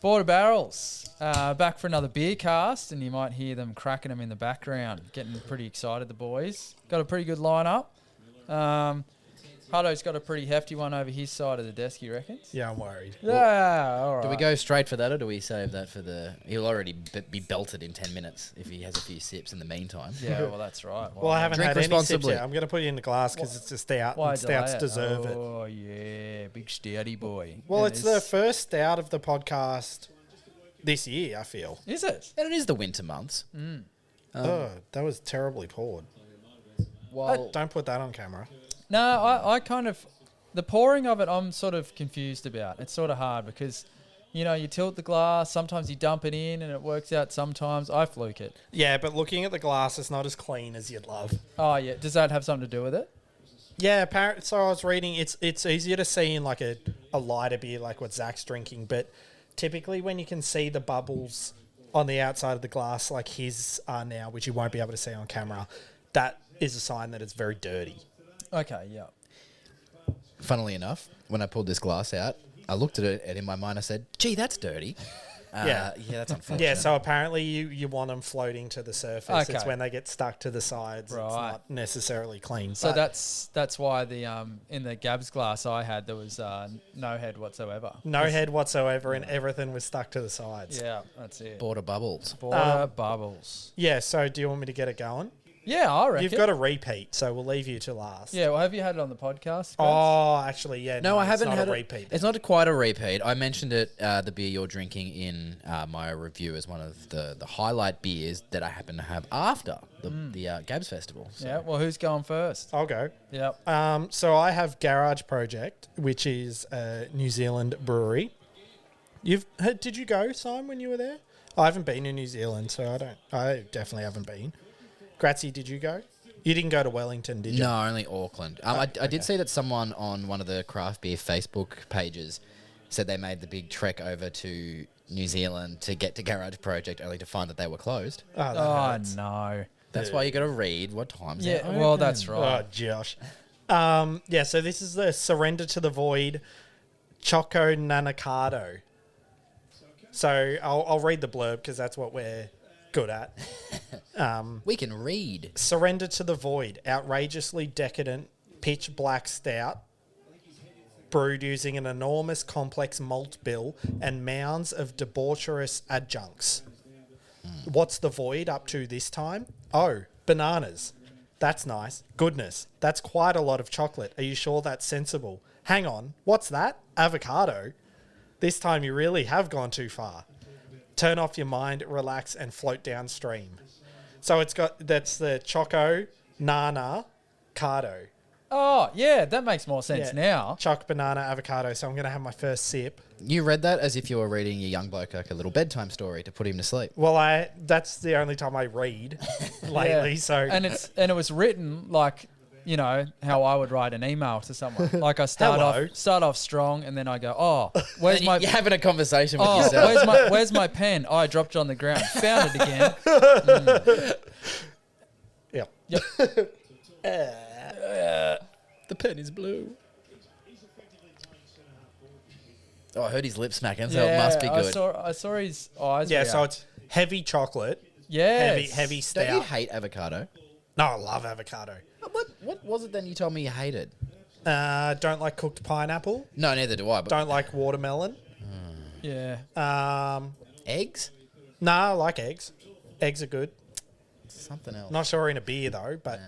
Border Barrels, back for another Beercast, and you might hear them cracking them in the background. Getting pretty excited, the boys. Got a pretty good lineup. Huddo's got a pretty hefty one over his side of the desk, you reckon? Yeah, I'm worried. Yeah, all right. Do we go straight for that, or do we save that for the... He'll already be belted in 10 minutes if he has a few sips in the meantime. Yeah, well, that's right. Well, I haven't Drink had any sips responsibly. yet. I'm going to put it in the glass because it's a stout. Why And stouts delay it? deserve it. Oh, yeah, big stouty boy. Well, And it's the first stout of the podcast this year, I feel. Is it? And it is the winter months. That was terribly poured. Well, Don't put that on camera. No, I kind of... The pouring of it, I'm sort of confused about. It's sort of hard because, you know, you tilt the glass, sometimes you dump it in and it works out sometimes. I fluke it. Yeah, but looking at the glass, it's not as clean as you'd love. Oh, yeah. Does that have something to do with it? Yeah, apparently. So I was reading, it's easier to see in like a lighter beer, like what Zach's drinking, but typically when you can see the bubbles on the outside of the glass, like his are now, which you won't be able to see on camera, that is a sign that it's very dirty. Okay, yeah. funnily enough, when I pulled this glass out, I looked at it and in my mind I said, gee, that's dirty. Yeah, that's unfortunate. Yeah, so apparently you want them floating to the surface. Okay. It's when they get stuck to the sides. Right. It's not necessarily clean. So but that's why the in the Gabs glass I had there was no head whatsoever. no head whatsoever, and everything was stuck to the sides. Yeah, that's it. Border bubbles. Border bubbles. Yeah, so do you want me to get it going? Yeah, I reckon. You've got a repeat, so we'll leave you to last. Yeah, well, have you had it on the podcast? Gabs? Oh, actually, yeah. No, I haven't it's not had a it. repeat. It's not quite a repeat. I mentioned it, the beer you're drinking in my review as one of the highlight beers that I happen to have after the Gabs Festival. So. Yeah, well, who's going first? I'll go. Yep. So I have Garage Project, which is a New Zealand brewery. Did you go, Simon, when you were there? I haven't been in New Zealand, so I definitely haven't been. Gratzy, did you go? You didn't go to Wellington, did you? No, only Auckland. I did see that someone on one of the craft beer Facebook pages said they made the big trek over to New Zealand to get to Garage Project only to find that they were closed. Oh, that Oh, hurts. no. That's why you got to read what times. Yeah, they're well, open. that's right. Oh, Josh. Yeah, so this is the Surrender to the Void Choconanacado. So I'll read the blurb because that's what we're good at. We can read. Surrender to the Void, outrageously decadent pitch black stout, brewed using an enormous complex malt bill and mounds of debaucherous adjuncts. What's the Void up to this time? Oh, bananas. That's nice. Goodness, that's quite a lot of chocolate. Are you sure that's sensible? Hang on, what's that? Avocado? This time you really have gone too far. Turn off your mind, relax, and float downstream. So that's the Choco Nana Cardo. Oh, yeah, that makes more sense now. Choc, banana, avocado. So I'm going to have my first sip. You read that as if you were reading your young bloke like a little bedtime story to put him to sleep. Well, that's the only time I read lately. Yeah. So And it was written like, you know, how I would write an email to someone. Like I start off strong and then I go, oh, where's my You're having a conversation with yourself. where's my pen? Oh, I dropped it on the ground. Found it again. yeah. The pen is blue. Oh, I heard his lip smacking, so it must be good. I saw his eyes. Yeah, react. so it's heavy chocolate. Yes. Heavy stout. Don't you hate avocado? No, I love avocado. What was it then you told me you hated? Don't like cooked pineapple. No, neither do I. But Don't like watermelon. Yeah. Eggs? No, I like eggs. Eggs are good. something else. Not sure in a beer though, but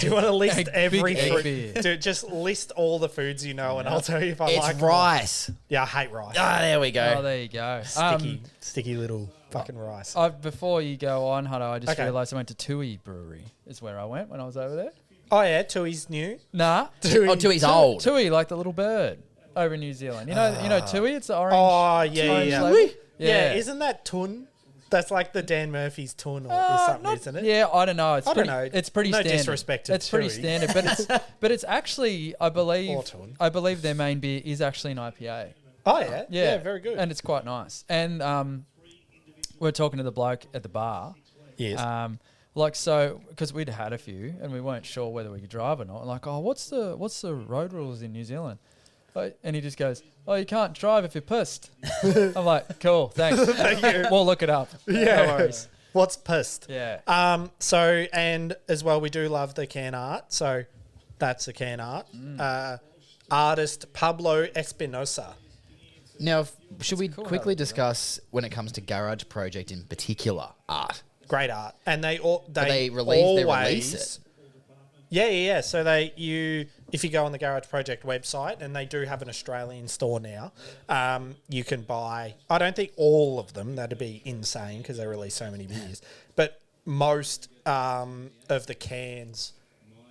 do you want to list every egg fruit? beer. Dude, just list all the foods you know, and I'll tell you if I like It's them. rice. Yeah, I hate rice. Ah, there we go. Oh, there you go. Sticky little fucking rice. Before you go on, Huddo, I just Okay. realised I went to Tui Brewery. Is where I went when I was over there. Oh yeah, Tui's new. Nah, Tui's old. Tui, like the little bird over in New Zealand. You know Tui. It's the orange. Oh yeah, orange yeah. label. Yeah, isn't that tun? That's like the Dan Murphy's tun or something, isn't it? Yeah, I don't know. It's I don't pretty, know. It's pretty No standard. disrespect to It's pretty Tui. standard, but it's actually I Or believe Tun. their main beer is actually an IPA. Oh yeah, Yeah, very good. and it's quite nice. And we're talking to the bloke at the bar. Yes. Because we'd had a few and we weren't sure whether we could drive or not. Like, what's the road rules in New Zealand? And he just goes, "Oh, you can't drive if you're pissed." I'm like, "Cool, thanks. We'll look it up. Yeah. No worries." What's pissed? Yeah. So, and as well, we do love the can art. So that's the can art. Artist Pablo Espinosa. Now, should we cool how quickly they do that. discuss when it comes to Garage Project in particular art? Great art. And they release it. Yeah. So if you go on the Garage Project website, and they do have an Australian store now, you can buy, I don't think all of them, that'd be insane because they release so many beers, but most of the cans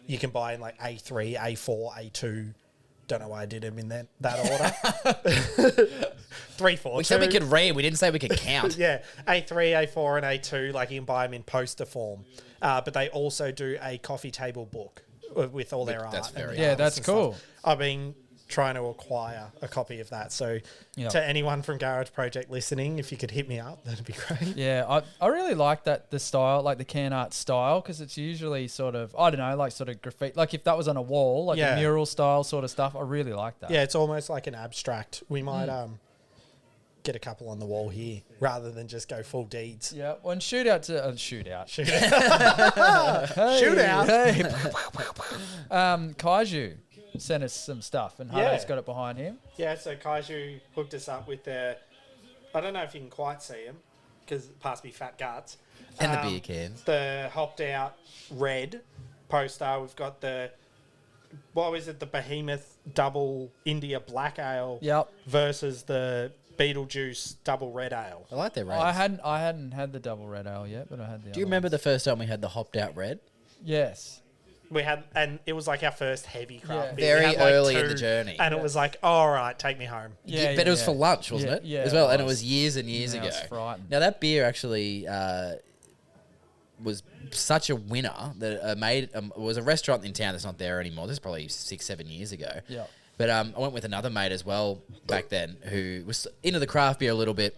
you can buy in like A3, A4, A2. Don't know why I did them in that order. 3, 4, We 2. said we could read. We didn't say we could count. Yeah, A3, A4, and A2. Like you can buy them in poster form, but they also do a coffee table book with all their art. That's and very the Yeah, artists that's and cool. stuff. I've been trying to acquire a copy of that. So to anyone from Garage Project listening, if you could hit me up, that'd be great. Yeah, I really like the style, like the can art style, because it's usually sort of, I don't know, like sort of graffiti. Like if that was on a wall, like Yeah. the mural style sort of stuff, I really like that. Yeah, it's almost like an abstract. We might get a couple on the wall here rather than just go full deeds. Yeah, well, and shootout. Shootout. Shoot. Shootout. Hey. Kaiju sent us some stuff, and Yeah. Huddo's got it behind him. Yeah, so Kaiju hooked us up with their, I don't know if you can quite see them because past me fat guts. And the beer cans. The hopped out red poster. We've got the, what was it, the Behemoth Double India Black Ale Yep. versus the Beetlejuice Double Red Ale. I like their reds. I hadn't had the double red ale yet, but I had the. Do you remember the first time we had the hopped out red? Yes. We had, and it was like our first heavy craft Yeah. beer. We Very had, like, early in 2, the journey. And it was like, all right, take me home. Yeah, but it was yeah. for lunch, wasn't it? Yeah, as well, it and it was. was years and years Yeah, I ago. was frightened. Now that beer actually was such a winner that was a restaurant in town that's not there anymore. This is probably 6-7 years ago. Yeah. But I went with another mate as well back then who was into the craft beer a little bit,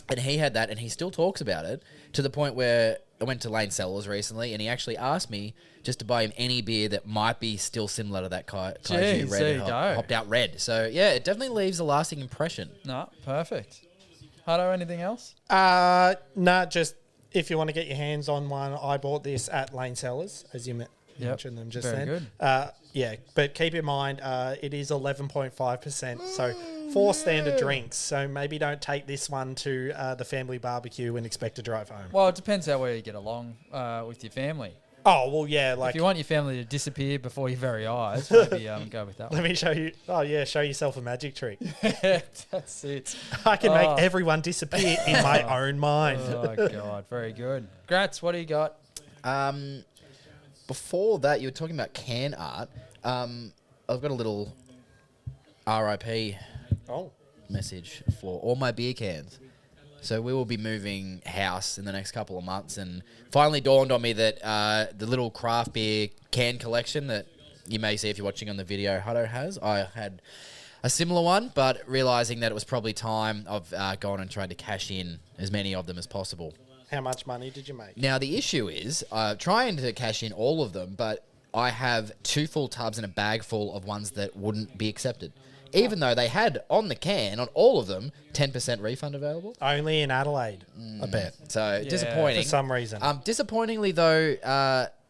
and he had that, and he still talks about it to the point where I went to Lane Cellars recently, and he actually asked me just to buy him any beer that might be still similar to that Kaiju Jeez, red there and you go. hopped out red. So yeah, it definitely leaves a lasting impression. No, perfect. Huddo, anything else? Nah, just if you want to get your hands on one, I bought this at Lane Cellars, as you mentioned them just Very then. good. Yeah, but keep in mind, it is 11.5%, so 4 standard drinks. So maybe don't take this one to the family barbecue and expect to drive home. Well, it depends how well you get along with your family. Oh, well, yeah, If like, you want your family to disappear before your very eyes, maybe go with that let one. me show you. Oh, yeah, show yourself a magic trick. That's it. I can Oh. make everyone disappear in my own mind. Oh, God. Very good. Gratz, what do you got? Before that, you were talking about can art. I've got a little RIP Oh, message for all my beer cans. So we will be moving house in the next couple of months, and finally dawned on me that the little craft beer can collection that you may see if you're watching on the video Huddo has, I had a similar one, but realizing that it was probably time, I've gone and tried to cash in as many of them as possible. how much money did you make? Now, the issue is trying to cash in all of them, but I have 2 full tubs and a bag full of ones that wouldn't be accepted. Even though they had on the can, on all of them, 10% refund available. Only in Adelaide, I bet. So disappointing. For some reason. Disappointingly, though,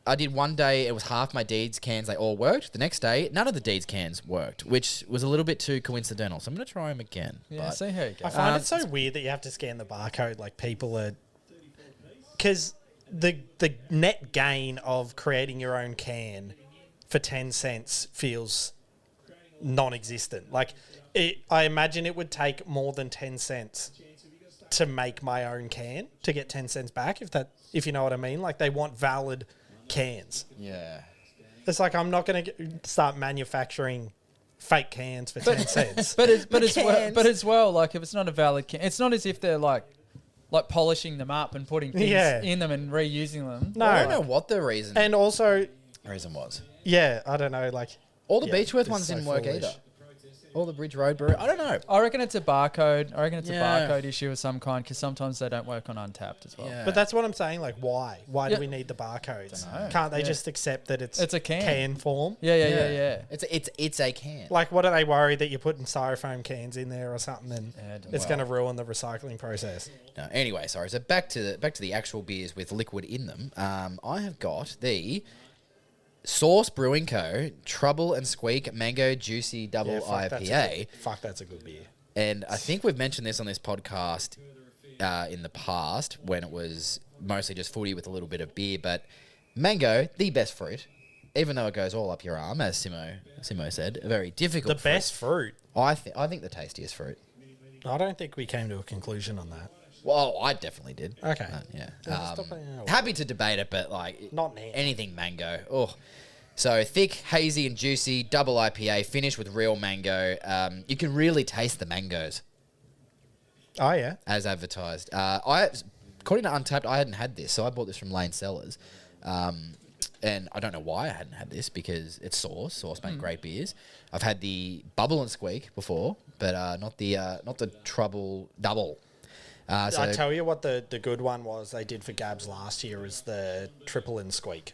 I did one day, it was half my Deeds cans, they all worked. The next day, none of the Deeds cans worked, which was a little bit too coincidental. So I'm going to try them again. Yeah, But see how you go. I find it so weird that you have to scan the barcode. Like people are, because the net gain of creating your own can for 10 cents feels non-existent. Like I imagine it would take more than 10 cents to make my own can to get 10 cents back. If you know what I mean. Like they want valid cans. yeah. It's like I'm not going to start manufacturing fake cans for 10 cents. But as well, like if it's not a valid can, it's not as if they're like polishing them up and putting things Yeah. in them and reusing them. No. I don't know what the reason And also, was. yeah, I don't know. Like All the yeah, Beechworth it's ones so didn't work foolish. either. All the Bridge Road Brewery. I don't know. I reckon it's a barcode. I reckon it's Yeah. a barcode issue of some kind because sometimes they don't work on Untapped as well. Yeah. But that's what I'm saying. Like, why? Why Yeah. do we need the barcodes? Dunno. Can't they Yeah. just accept that it's It's a can. form? Yeah. It's a can. Like, what are they worried that you're putting styrofoam cans in there or something, and it's well. going to ruin the recycling process? No, anyway, sorry. So back to the actual beers with liquid in them. I have got the Source Brewing Co. Trubble and Squeak Mango Juicy Double IPA. That's a good beer. And I think we've mentioned this on this podcast in the past when it was mostly just footy with a little bit of beer. But mango, the best fruit, even though it goes all up your arm, as Simmo said, a very difficult The best fruit. I think the tastiest fruit. I don't think we came to a conclusion on that. Well, I definitely did. Okay. Yeah. Yeah, stop it now. Happy to debate it, but like Not now. anything mango. Oh, so thick, hazy, and juicy double IPA finished with real mango. You can really taste the mangoes Oh, yeah. as advertised. According to Untapped, I hadn't had this, so I bought this from Lane Cellars. And I don't know why I hadn't had this because it's Source. Source make great beers. I've had the Bubble and Squeak before, but not the Trubble Double. I tell you what the good one was they did for Gabs last year is the Triple and Squeak.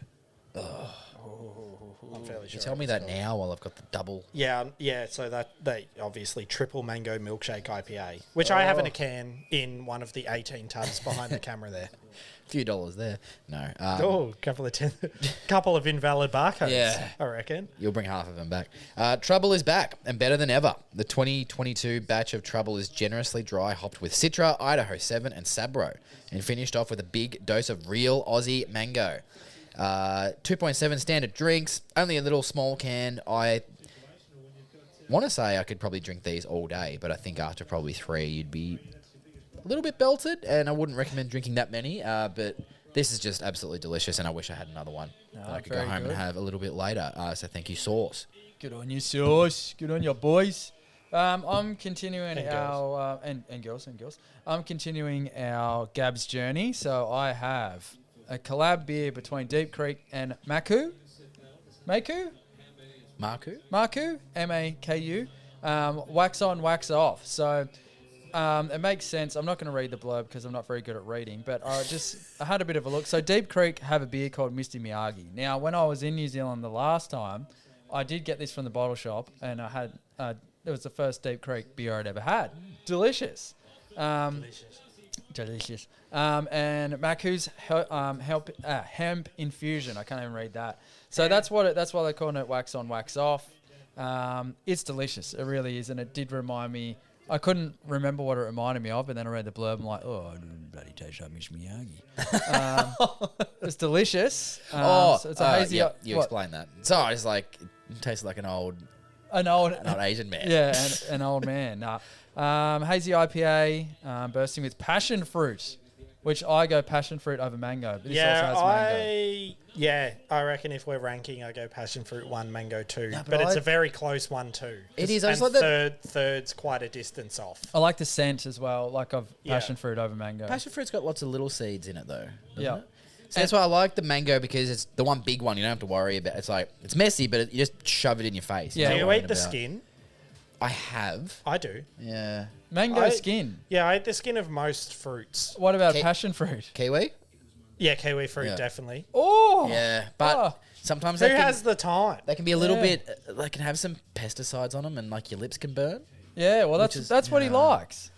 I'm fairly sure. You tell me that now while I've got the double. Yeah. So that they obviously triple mango milkshake IPA, which I have in a can in one of the 18 tubs behind the camera there. Few dollars there. No. Couple of invalid barcodes. Yeah. I reckon. You'll bring half of them back. Trubble is back and better than ever. The 2022 batch of Trubble is generously dry hopped with Citra, Idaho 7 and Sabro and finished off with a big dose of real Aussie mango. 2.7 standard drinks, only a little small can. I want to say I could probably drink these all day, but I think after probably 3 you'd be a little bit belted, and I wouldn't recommend drinking that many, but this is just absolutely delicious, and I wish I had another one that I could go very home good. and have a little bit later. So thank you, Sauce. Good on you, Sauce. Good on you, boys. I'm continuing And our and girls. I'm continuing our Gabs journey. So I have a collab beer between Deep Creek and MAKU. MAKU? MAKU. Wax on, wax off. So it makes sense. I'm not going to read the blurb because I'm not very good at reading, but I had a bit of a look. So Deep Creek have a beer called Misty Miyagi. Now, when I was in New Zealand the last time, I did get this from the bottle shop, and I had it was the first Deep Creek beer I'd ever had. Delicious. Delicious. And MAKU's hemp infusion. I can't even read that. So that's why they're calling it wax on, wax off. It's delicious. It really is, and it did remind me. I couldn't remember what it reminded me of, but then I read the blurb. I'm like, oh, it bloody tastes like Misty Miyagi. It's delicious. So it's a hazy. Yeah, you explain that. So it's like it tastes like an old Asian man. Yeah, an old man. Nah. Hazy IPA, bursting with passion fruit, which I go passion fruit over mango. But this also has mango. I reckon if we're ranking, I go passion fruit 1, mango 2. No, but it's a very close 1-2. It is. I And just like that. third's quite a distance off. I like the scent as well, like of Yeah. passion fruit over mango. Passion fruit's got lots of little seeds in it, though. Yeah. It? So that's why I like the mango because it's the one big one you don't have to worry about. It's like it's messy, but you just shove it in your face. Yeah. Do Not you worrying eat the about- skin? I have. I do. Yeah. Mango skin. Yeah, I eat the skin of most fruits. What about Ki- passion fruit? Kiwi? Yeah, kiwi fruit, Yeah. definitely. Oh, Yeah. But Oh. sometimes Who they can, has the time? they can be a little Yeah. bit, they can have some pesticides on them and like your lips can burn. Yeah, well, Which is- that's what he yeah. likes.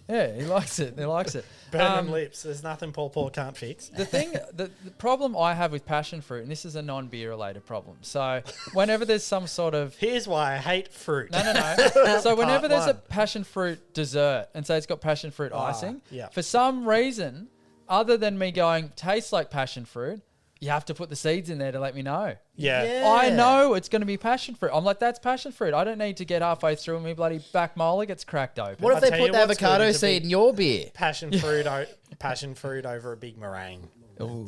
Yeah, he likes it. He likes it. Burning lips. There's nothing Paul can't fix. The thing, the problem I have with passion fruit, and this is a non-beer related problem. So whenever there's some sort of Here's why I hate fruit. no. So whenever there's a one. passion fruit dessert, and say it's got passion fruit icing, yeah. for some reason, other than me going tastes like passion fruit, you have to put the seeds in there to let me know. Yeah. I know it's going to be passion fruit. I'm like, that's passion fruit. I don't need to get halfway through and my bloody back molar gets cracked open. What if I'll they tell put you the what's good avocado is a seed big- in your beer? Passion fruit over a big meringue. Ooh,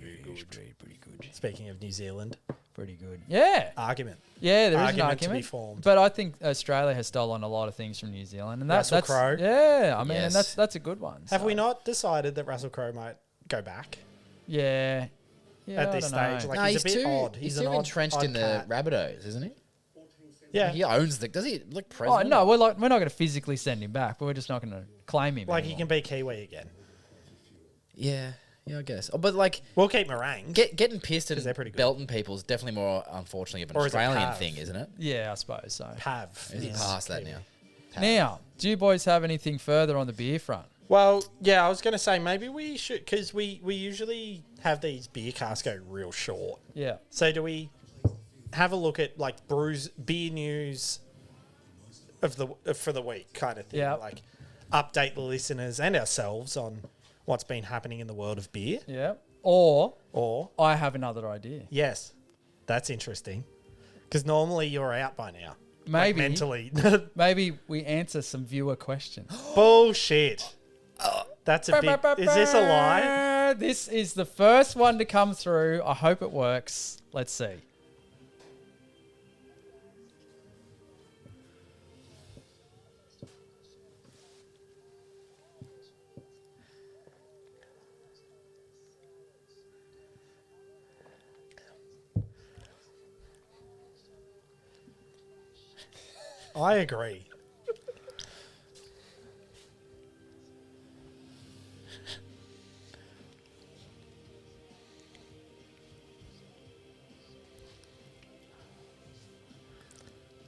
yeah, pretty good. Speaking of New Zealand, Pretty good. Yeah. argument. Yeah, there is an Argument to argument. be formed. But I think Australia has stolen a lot of things from New Zealand. And Russell that's Crowe. Yeah, I mean, Yes. and that's a good one. Have so. we not decided that Russell Crowe might go back Yeah. Yeah, at I this don't know. stage? Like No, he's a bit odd. He's an too odd, entrenched odd in the cat. Rabbitohs, isn't he? Yeah. He owns the. Does he look Oh president? no, we're not going to physically send him back, but we're just not going to claim him. Like he anymore. can be Kiwi again. Yeah, I guess. Oh, but like We'll keep meringue. getting pissed 'Cause and they're pretty good. belting people is definitely more, unfortunately, of an Or is it Australian Pav? thing, isn't it? Yeah, I suppose so. Pav. Is he Yes. past that Kiwi. now? Now, do you boys have anything further on the beer front? Well, yeah, I was going to say maybe we should, because we usually have these beer casts go real short. Yeah. So do we have a look at like beer news of for the week kind of thing? Yeah. Like update the listeners and ourselves on what's been happening in the world of beer. Yeah. Or Or I have another idea. yes, that's interesting. Because normally you're out by now. Like, Maybe mentally. maybe we answer some viewer questions. Bullshit. That's a big. Is this a lie? This is the first one to come through. I hope it works. Let's see. I agree.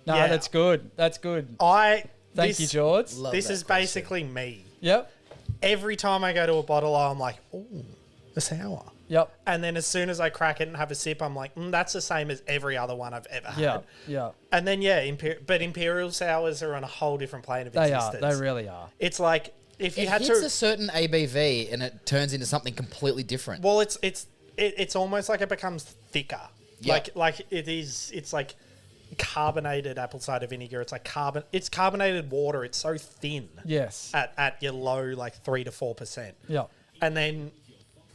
No, Yeah. that's good. That's good. Thank Thank you, George. Love This that is question. basically me. Yep. Every time I go to a bottle, I'm like, ooh, a sour. Yep. And then as soon as I crack it and have a sip, I'm like, that's the same as every other one I've ever had. Yeah. Yeah. And then, yeah, but Imperial Sours are on a whole different plane of They are. existence. They really are. It's like, if you It had hits to... a certain ABV and it turns into something completely different. Well, it's almost like it becomes thicker. Yeah. Like it is, it's like carbonated apple cider vinegar. It's like it's carbonated water. It's so thin Yes. at your low, like 3 to 4%. Yeah. And then,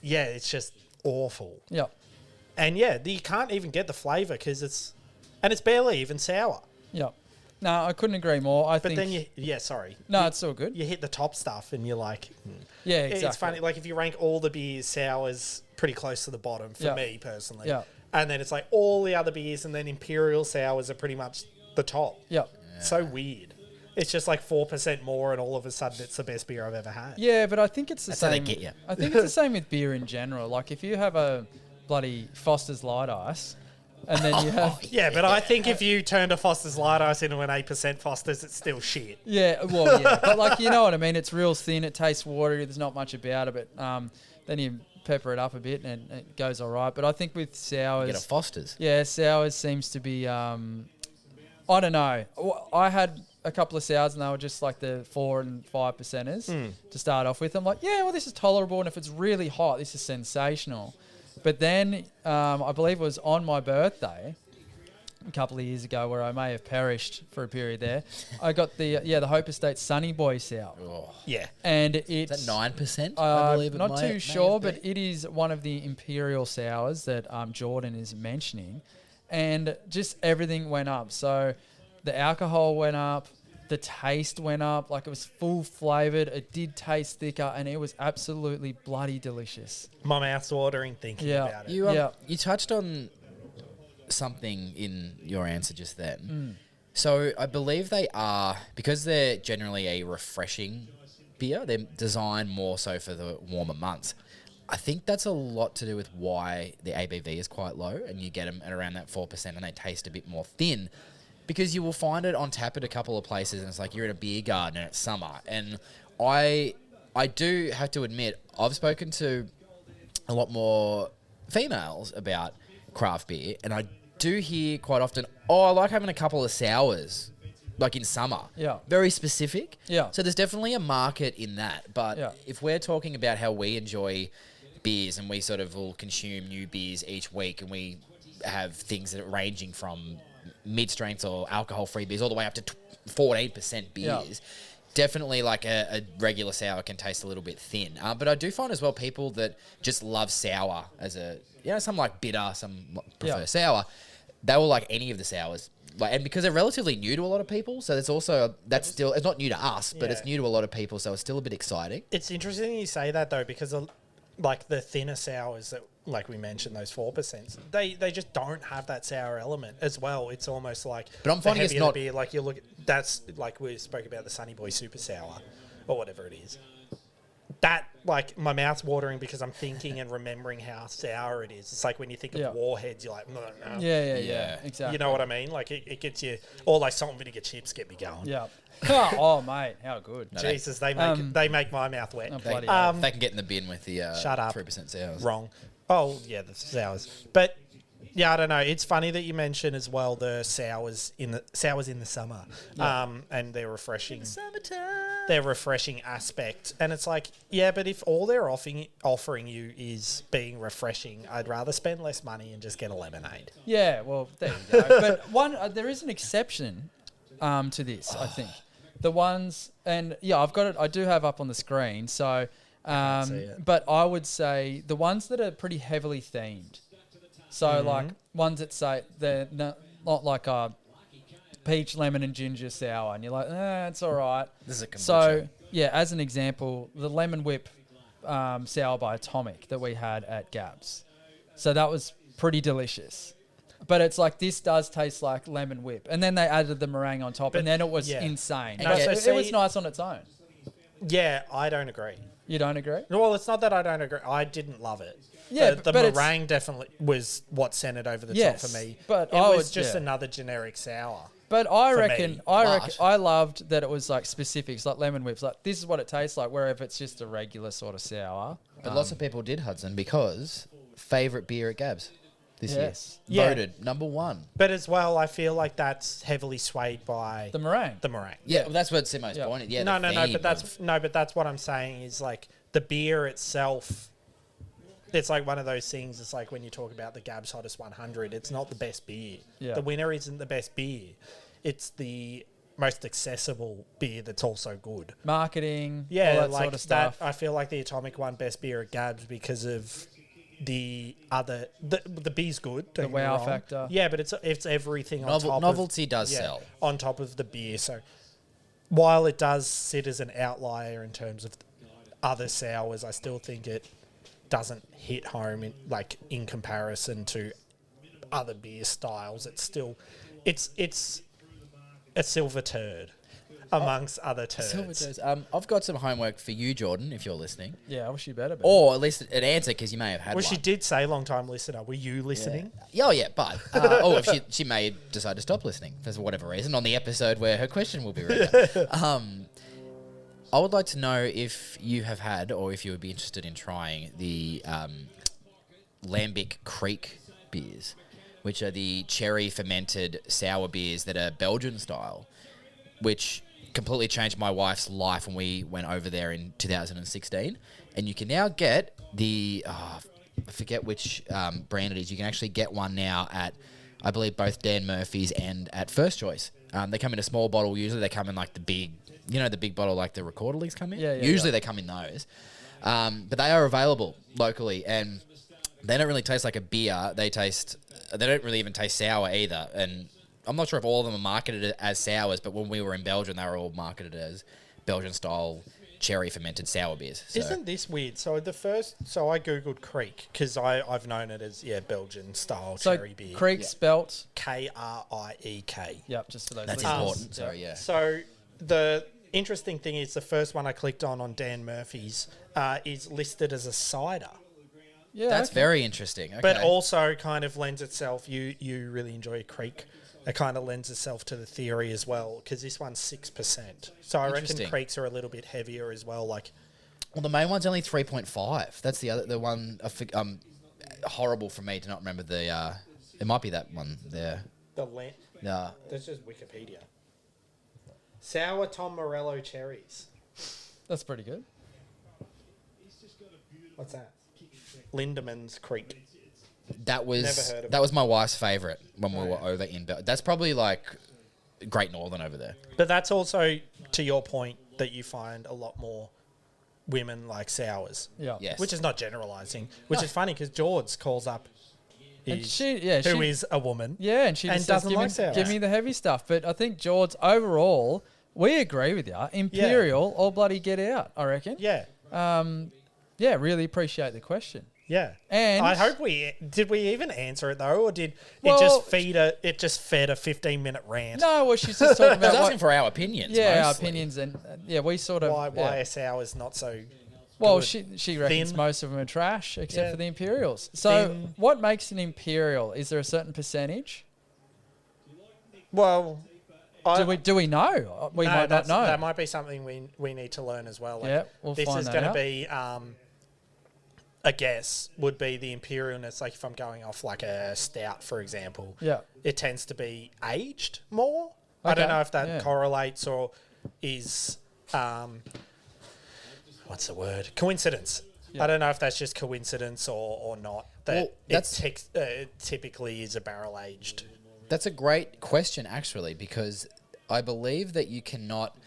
yeah, it's just awful. Yeah. And yeah, you can't even get the flavour because it's barely even sour. Yeah. No, I couldn't agree more. I But think. then sorry. No, it's all good. You hit the top stuff and you're like, Yeah, exactly. It's funny. Like if you rank all the beers, sours pretty close to the bottom for Yeah. me personally. Yeah. And then it's like all the other beers, and then Imperial sours are pretty much the top. Yeah. So weird. It's just like 4% more, and all of a sudden it's the best beer I've ever had. Yeah, but I think it's the That's how they same. get ya. I think it's the same with beer in general. Like if you have a bloody Foster's Light Ice, and then you have Yeah, but I think if you turned a Foster's Light Ice into an 8% Foster's, it's still shit. yeah, well, yeah, but like you know what I mean. It's real thin. It tastes watery. There's not much about it. But then you pepper it up a bit, and it goes all right. But I think with sours, Get a Foster's. yeah, sours seems to be. I don't know. I had a couple of sours, and they were just like the 4 and 5% to start off with. I'm like, yeah, well, this is tolerable, and if it's really hot, this is sensational. But then I believe it was on my birthday a couple of years ago, where I may have perished for a period there. I got the Hope Estate Sunny Boy sour, Oh. Yeah. and Is it's that 9%? I believe it not may too have sure, been. but it is one of the Imperial sours that Jordan is mentioning, and just everything went up. So the alcohol went up, the taste went up. Like it was full flavored. It did taste thicker, and it was absolutely bloody delicious. My mouth's watering thinking Yeah. about it. You you touched on something in your answer just then. So I believe they are, because they're generally a refreshing beer, they're designed more so for the warmer months. I think that's a lot to do with why the ABV is quite low, and you get them at around that 4% and they taste a bit more thin, because you will find it on tap at a couple of places and it's like you're in a beer garden and it's summer. And I do have to admit, I've spoken to a lot more females about craft beer, and I do hear quite often, I like having a couple of sours, like in summer. Yeah. Very specific. Yeah. So there's definitely a market in that. But Yeah. if we're talking about how we enjoy beers, and we sort of will consume new beers each week, and we have things that are ranging from mid-strength or alcohol-free beers all the way up to 14% beers, definitely like a regular sour can taste a little bit thin. But I do find as well people that just love sour as a, some like bitter, some prefer sour. They will like any of the sours. Like, and because they're relatively new to a lot of people, so there's also, it's not new to us, but it's new to a lot of people, so it's still a bit exciting. It's interesting you say that though, because like the thinner sours that like we mentioned, those 4%, they just don't have that sour element as well. It's almost like, But I'm finding it's heavier the not- beer. Like you look, that's like we spoke about the Sunny Boy Super Sour or whatever it is. That, like, my mouth's watering because I'm thinking and remembering how sour it is. It's like when you think of Yeah. Warheads, you're like, no. Yeah, exactly. You know what I mean? Like it gets you, or like salt and vinegar chips get me going. Yeah. Oh, mate, how good. No, Jesus, they make my mouth wet. Oh, They, bloody hell. they can get in the bin with the Shut up. 3% sours. Wrong. Oh yeah, the sours. But yeah, I don't know. It's funny that you mention as well the sours in the summer, and they're refreshing. Summertime. Their refreshing aspect, and it's like, yeah, but if all they're offering you is being refreshing, I'd rather spend less money and just get a lemonade. Yeah, well, there you go. But there is an exception to this, I think. The ones, and yeah, I've got it. I do have up on the screen. So, see it. but I would say the ones that are pretty heavily themed. So like ones that say they're not like a peach, lemon, and ginger sour, and you're like, it's all right. This is a kombucha. So yeah, as an example, the lemon whip sour by Atomic that we had at Gabs. So that was pretty delicious. But it's like, this does taste like lemon whip. And then they added the meringue on top, and then it was insane. No, But so it was see- nice on its own. Yeah, I don't agree. You don't agree? Well, it's not that I don't agree. I didn't love it. Yeah, the but it's- meringue definitely was what sent it over the Yes, top for me. but it I was would- just yeah. another generic sour. But I For reckon, me. I loved that it was like specifics, like lemon whips. Like, this is what it tastes like, where if it's just a regular sort of sour. But lots of people did, Hudson, because favourite beer at Gabs this Yes. year. Yeah. Voted number 1. But as well, I feel like that's heavily swayed by The meringue. the meringue. Yeah, well, that's what Simmo's Yeah. point is. Yeah, no, the no, theme but that's what I'm saying is like the beer itself. It's like one of those things. It's like when you talk about the Gabs Hottest 100, it's not the best beer. Yeah. The winner isn't the best beer. It's the most accessible beer that's also good. Marketing, Yeah, all that like sort of stuff. that. I feel like the Atomic won best beer at Gabs because of the other. The beer's good. don't get me wow wrong. factor. Yeah, but it's everything on top. Novelty does of, sell. on top of the beer. So while it does sit as an outlier in terms of other sours, I still think it doesn't hit home in comparison to other beer styles. It's still it's a silver turd amongst other turds. I've got some homework for you, Jordan, if you're listening. Yeah, I wish you better. Be. Or at least an answer, because you may have had Well, one. she did say long time listener. Were you listening? Yeah. Oh, yeah, but... if she may decide to stop listening for whatever reason on the episode where her question will be read out. I would like to know if you have had, or if you would be interested in trying the Lambic Creek beers, which are the cherry fermented sour beers that are Belgian style, which completely changed my wife's life when we went over there in 2016. And you can now get the, I forget which brand it is. You can actually get one now at, I believe, both Dan Murphy's and at First Choice. They come in a small bottle. Usually they come in like the big, the big bottle like the Recorderlies come in. Yeah, Usually they come in those. But they are available locally, and they don't really taste like a beer. They don't really even taste sour either. And I'm not sure if all of them are marketed as sours, but when we were in Belgium, they were all marketed as Belgian-style cherry fermented sour beers. So. Isn't this weird? So I googled Creek because I've known it as Belgian style so cherry beer. Creek spelt. Kriek. Yep, just for those. That's listeners. important. Sorry, yeah. So the interesting thing is the first one I clicked on Dan Murphy's is listed as a cider. Yeah, That's okay. very interesting. Okay. But also kind of lends itself, you really enjoy Creek. It kind of lends itself to the theory as well, because this one's 6%. So I reckon Interesting. Creeks are a little bit heavier as well. Like, Well, the main one's only 3.5. That's the one. Horrible for me to not remember the. It might be that one there. that's just Wikipedia. Sour Tom Morello cherries. That's pretty good. What's that? Lindemans Creek. That was Never heard of that it. was my wife's favourite when we Oh, were yeah. over in. That's probably like Great Northern over there. But that's also, to your point, that you find a lot more women like sours. Yeah. Yes. Which is not generalising. Which No. is funny because George calls up And his, she who is a woman. Yeah, and she And just says, doesn't like sours. give me the heavy stuff. But I think George, overall, we agree with you. Imperial, all bloody get out, I reckon. Yeah. Yeah, really appreciate the question. Yeah. And I hope did we even answer it though, or did Well, it just fed a 15-minute rant? no, well, she's just talking I was about asking for our opinions. our mostly. opinions, and we sort of Why ours not so Well, good? she reckons Thin. most of them are trash except Yeah. for the Imperials. So, Thin. what makes an Imperial? Is there a certain percentage? Well, Do we know? We might not know. That might be something we need to learn as well. Like, Yeah, we'll this find is that going to out. be a guess would be the imperialness. Like if I'm going off like a stout, for example, Yeah. it tends to be aged more. I Okay, don't know if that yeah. correlates or is what's the word? Coincidence. Yeah. I don't know if that's just coincidence or not. That Well, that's- it typically is a barrel aged. That's a great question, actually, because I believe that you cannot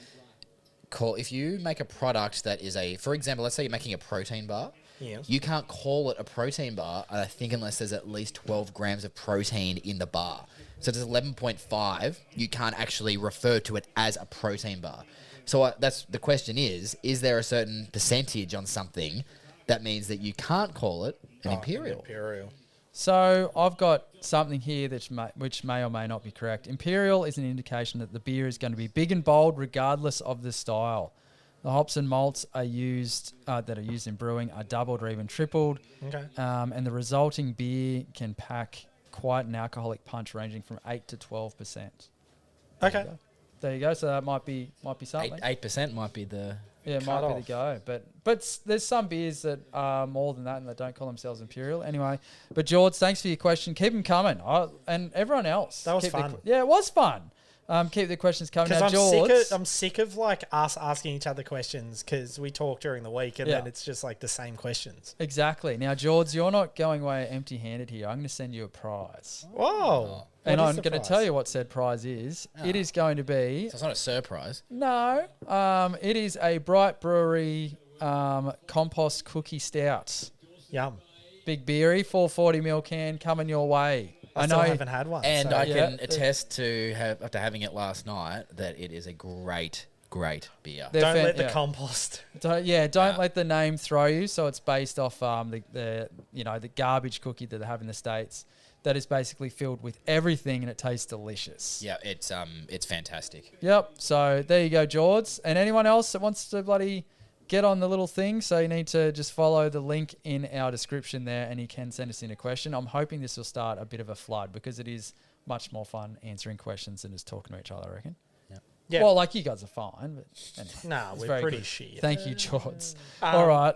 call... If you make a product that is for example, let's say you're making a protein bar. Yeah. You can't call it a protein bar, I think, unless there's at least 12 grams of protein in the bar. So if it's 11.5, you can't actually refer to it as a protein bar. So that's the question is there a certain percentage on something that means that you can't call it an imperial? Imperial. So I've got something here which may or may not be correct. Imperial is an indication that the beer is going to be big and bold regardless of the style. The hops and malts are used that are used in brewing are doubled or even tripled, Okay. and the resulting beer can pack quite an alcoholic punch ranging from 8 to 12%. Okay. There you go. So that might be something. 8% might be the... Yeah, it might be the go. But there's some beers that are more than that and they don't call themselves Imperial. Anyway, but George, thanks for your question. Keep them coming. And everyone else. That was keep fun. Yeah, it was fun. Keep the questions coming. Because Now, George, I'm sick of like us asking each other questions because we talk during the week and Yeah. then it's just like the same questions. exactly. Now, George, you're not going away empty-handed here. I'm going to send you a prize. Whoa. And I'm going to tell you what said prize is. It is going to be... So it's not a surprise. No. It is a Bright Brewery compost cookie stout. Yum. Big beery, 440ml can coming your way. I still haven't had one. And so- I Yeah. can attest to, after having it last night, that it is a great, great beer. They're don't let the yeah. compost. Don't let the name throw you. So it's based off the garbage cookie that they have in the States that is basically filled with everything and it tastes delicious. Yeah, it's fantastic. Yep. So there you go, George. And anyone else that wants to bloody get on the little thing, so you need to just follow the link in our description there and you can send us in a question. I'm hoping this will start a bit of a flood because it is much more fun answering questions than just talking to each other, I reckon. Yeah. Well, like you guys are fine, but anyway, Nah, it's we're very pretty good. shit. Thank you, George. All right.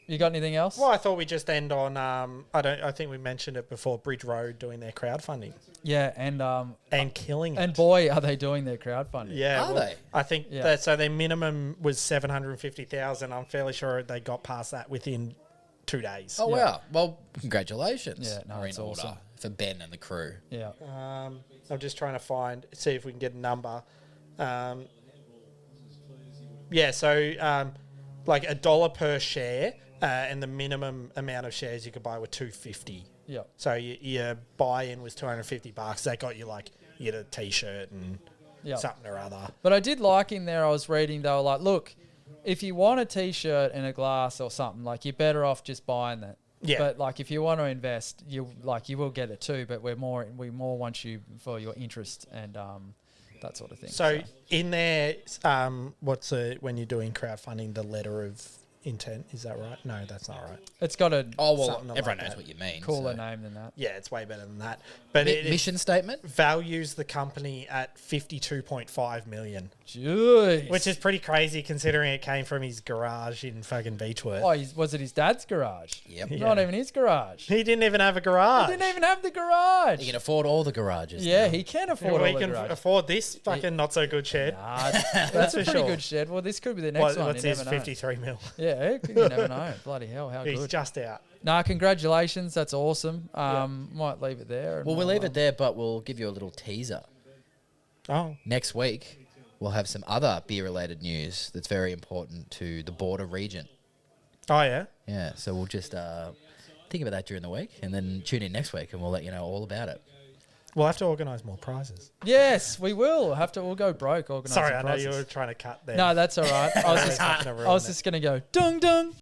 You got anything else? Well, I thought we'd just end on I think we mentioned it before, Bridge Road doing their crowdfunding Yeah, and killing it. and boy, are they doing their crowdfunding. Yeah, Are they? I think Yeah. that so their minimum was 750,000. I'm fairly sure they got past that within 2 days. Oh, Yeah. wow. Well, congratulations. Yeah, no, Are in it's order awesome. for Ben and the crew. Yeah. I'm just trying to see if we can get a number. Yeah, so like $1 per share, and the minimum amount of shares you could buy were 250. Yeah. So your buy-in was $250. That got you like you get a T-shirt and Yeah. something or other. But I did like in there, I was reading, they were like, look, if you want a T-shirt and a glass or something, like you're better off just buying that. Yeah. But like if you want to invest, you will get it too. But we more want you for your interest and that sort of thing. So in there, when you're doing crowdfunding, the letter of intent, is that right? No, that's not right. it's got a Oh, well, Something everyone like knows that. what you mean. cooler so. name than that. Yeah, it's way better than that. But it Mission statement? values the company at 52.5 million, Jeez. which is pretty crazy considering it came from his garage in fucking Beechworth. Oh, was it his dad's garage? Yep. Yeah. Not even his garage. He didn't even have a garage. He didn't even have the garage. You can afford all the garages. Yeah, now. he can Well, afford we all the can garage. afford this fucking not so good shed. Nah, that's a for pretty sure. good shed. Well, this could be the next one. What's You his never know. 53 mil? Yeah, you never know. Bloody hell, how He's good. just out. Nah, congratulations. That's awesome. Might leave it there. and Well, we'll leave it there, but we'll give you a little teaser. Oh, Next week, we'll have some other beer-related news that's very important to the border region. oh yeah. Yeah, so we'll just think about that during the week and then tune in next week and we'll let you know all about it. We'll have to organise more prizes. Yes, we will. We'll go broke organising Sorry, I know prizes. you were trying to cut there. No, that's all right. I was just going to go, dung, dung.